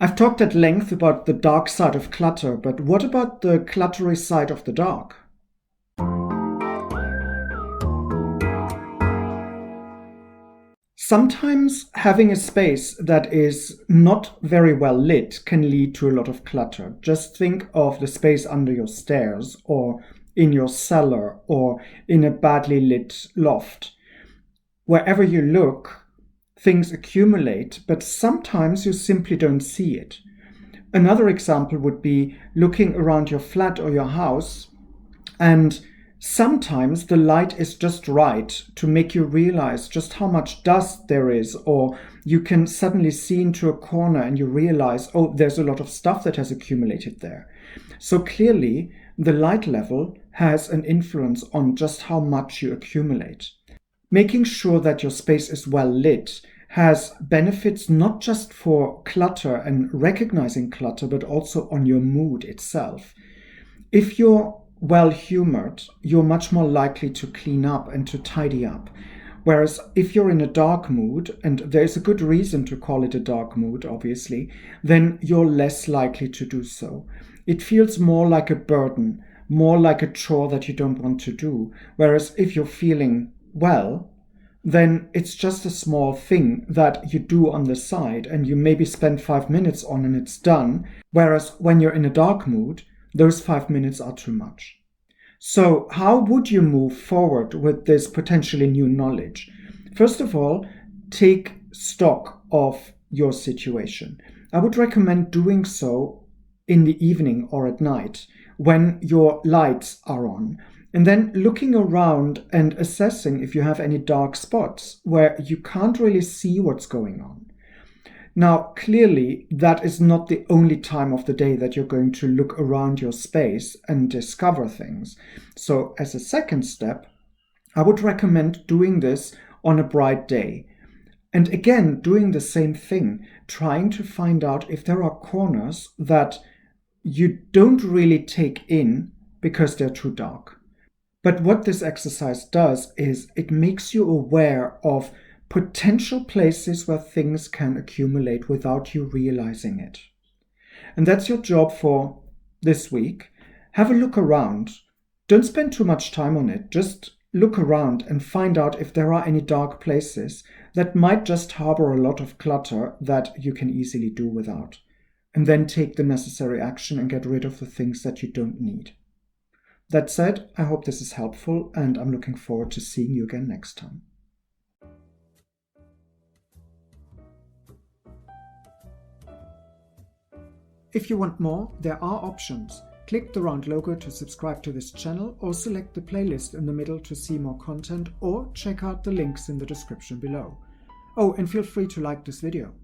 I've talked at length about the dark side of clutter, but what about the cluttery side of the dark? Sometimes having a space that is not very well lit can lead to a lot of clutter. Just think of the space under your stairs, or in your cellar, or in a badly lit loft. Wherever you look, things accumulate, but sometimes you simply don't see it. Another example would be looking around your flat or your house, and sometimes the light is just right to make you realize just how much dust there is, or you can suddenly see into a corner and you realize, oh, there's a lot of stuff that has accumulated there. So clearly, the light level has an influence on just how much you accumulate. Making sure that your space is well lit has benefits not just for clutter and recognizing clutter, but also on your mood itself. If you're well-humored, you're much more likely to clean up and to tidy up. Whereas if you're in a dark mood, and there's a good reason to call it a dark mood, obviously, then you're less likely to do so. It feels more like a burden, more like a chore that you don't want to do. Whereas if you're feeling well, then it's just a small thing that you do on the side and you maybe spend 5 minutes on and it's done. Whereas when you're in a dark mood, those 5 minutes are too much. So how would you move forward with this potentially new knowledge? First of all, take stock of your situation. I would recommend doing so in the evening or at night when your lights are on. And then looking around and assessing if you have any dark spots where you can't really see what's going on. Now, clearly, that is not the only time of the day that you're going to look around your space and discover things. So as a second step, I would recommend doing this on a bright day. And again, doing the same thing, trying to find out if there are corners that you don't really take in because they're too dark. But what this exercise does is it makes you aware of potential places where things can accumulate without you realizing it. And that's your job for this week. Have a look around. Don't spend too much time on it. Just look around and find out if there are any dark places that might just harbor a lot of clutter that you can easily do without. And then take the necessary action and get rid of the things that you don't need. That said, I hope this is helpful and I'm looking forward to seeing you again next time. If you want more, there are options. Click the round logo to subscribe to this channel, or select the playlist in the middle to see more content, or check out the links in the description below. Oh, and feel free to like this video.